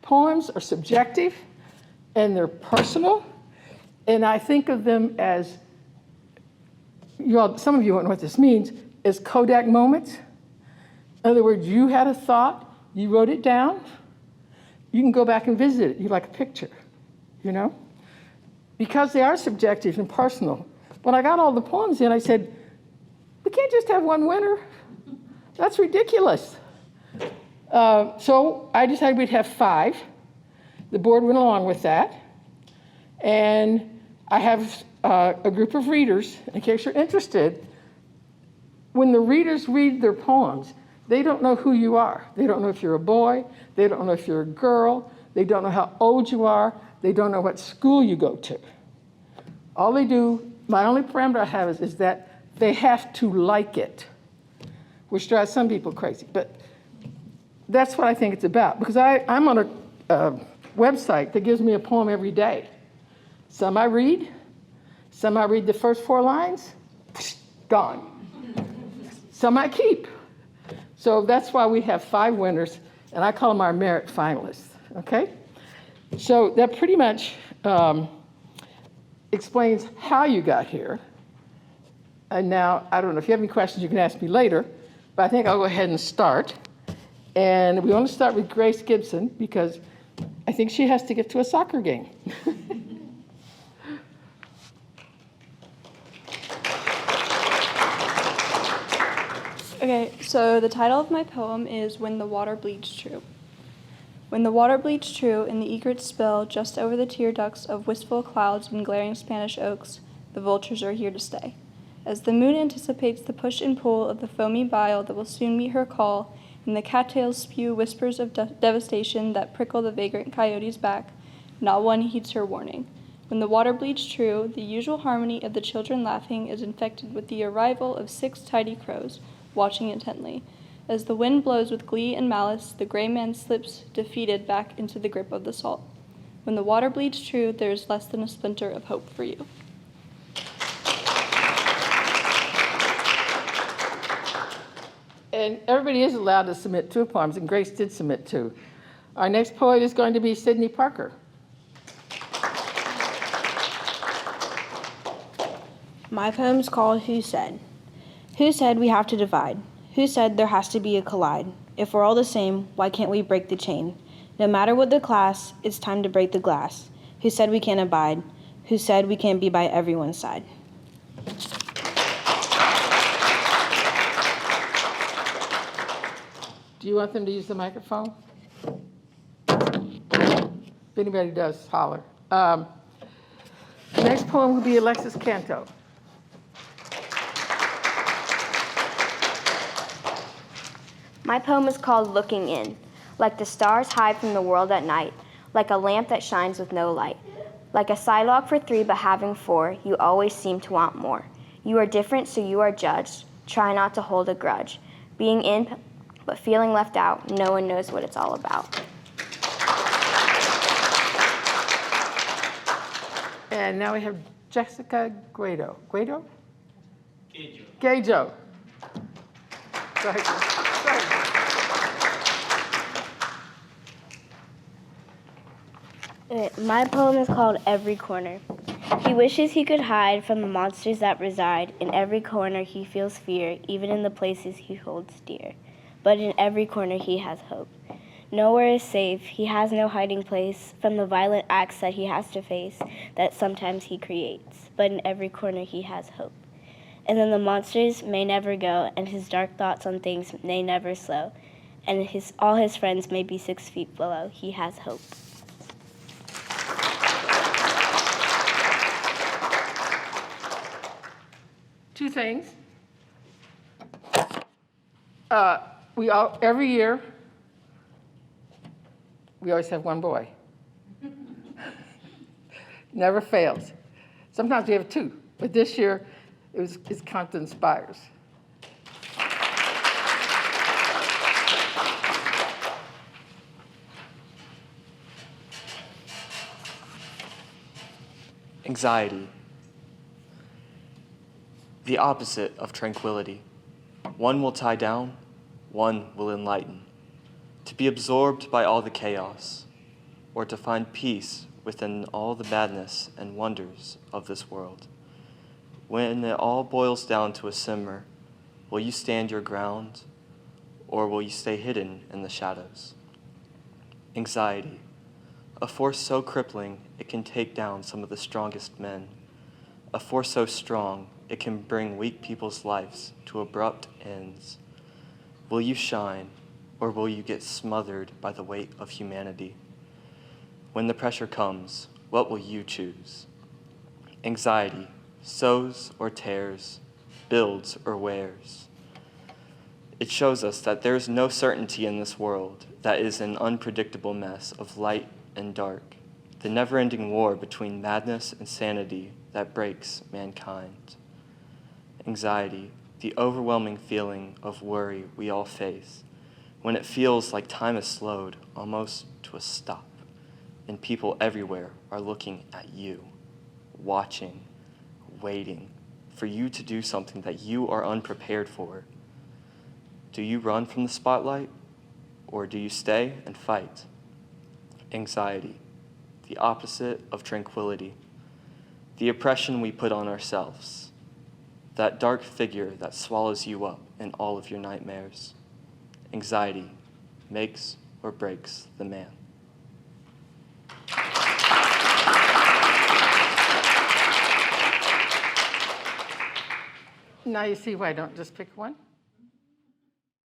Poems are subjective and they're personal, and I think of them as, some of you won't know what this means, as Kodak moments. In other words, you had a thought, you wrote it down, you can go back and visit it, you like a picture, you know? Because they are subjective and personal. When I got all the poems in, I said, we can't just have one winner. That's ridiculous. So I decided we'd have 5. The board went along with that. And I have a group of readers, in case you're interested. When the readers read their poems, they don't know who you are. They don't know if you're a boy. They don't know if you're a girl. They don't know how old you are. They don't know what school you go to. All they do, my only parameter I have is that they have to like it, which drives some people crazy. But that's what I think it's about. Because I'm on a website that gives me a poem every day. Some I read the first 4 lines, gone. Some I keep. So that's why we have 5 winners, and I call them our merit finalists, okay? So that pretty much explains how you got here. And now, I don't know, if you have any questions, you can ask me later, but I think I'll go ahead and start. And we want to start with Grace Gibson, because I think she has to get to a soccer game. Okay, so the title of my poem is When the Water Bleeds True. When the water bleeds true and the egrets spill just over the tear ducts of wistful clouds and glaring Spanish oaks, the vultures are here to stay. As the moon anticipates the push and pull of the foamy bile that will soon meet her call, and the cattails spew whispers of devastation that prickle the vagrant coyote's back, not one heeds her warning. When the water bleeds true, the usual harmony of the children laughing is infected with the arrival of 6 tidy crows, watching intently. As the wind blows with glee and malice, the gray man slips, defeated, back into the grip of the salt. When the water bleeds true, there is less than a splinter of hope for you. And everybody is allowed to submit 2 poems, and Grace did submit 2. Our next poet is going to be Sydney Parker. My poem's called Who Said? Who said we have to divide? Who said there has to be a collide? If we're all the same, why can't we break the chain? No matter what the class, it's time to break the glass. Who said we can't abide? Who said we can't be by everyone's side? Do you want them to use the microphone? If anybody does, holler. The next poem will be Alexis Canto. My poem is called Looking In. Like the stars hide from the world at night, like a lamp that shines with no light. Like a sidewalk for 3 but having 4, you always seem to want more. You are different, so you are judged. Try not to hold a grudge. Being in but feeling left out, no one knows what it's all about. And now we have Jessica Goedjo. Goedjo? Goedjo. Goedjo. Go ahead. Go ahead. My poem is called Every Corner. He wishes he could hide from the monsters that reside. In every corner he feels fear, even in the places he holds dear. But in every corner he has hope. Nowhere is safe, he has no hiding place from the violent acts that he has to face, that sometimes he creates. But in every corner he has hope. And then the monsters may never go, and his dark thoughts on things may never slow. And all his friends may be 6 feet below, he has hope. Two things. Every year, we always have one boy. Never fails. Sometimes we have 2, but this year it's Compton Spires. Anxiety, the opposite of tranquility. One will tie down, one will enlighten. To be absorbed by all the chaos, or to find peace within all the madness and wonders of this world. When it all boils down to a simmer, will you stand your ground, or will you stay hidden in the shadows? Anxiety, a force so crippling it can take down some of the strongest men, a force so strong it can bring weak people's lives to abrupt ends. Will you shine, or will you get smothered by the weight of humanity? When the pressure comes, what will you choose? Anxiety sows or tears, builds or wears. It shows us that there is no certainty in this world that is an unpredictable mess of light and dark, the never-ending war between madness and sanity that breaks mankind. Anxiety, the overwhelming feeling of worry we all face, when it feels like time has slowed almost to a stop, and people everywhere are looking at you, watching, waiting for you to do something that you are unprepared for. Do you run from the spotlight, or do you stay and fight? Anxiety, the opposite of tranquility, the oppression we put on ourselves, that dark figure that swallows you up in all of your nightmares. Anxiety makes or breaks the man. Now you see why I don't just pick one.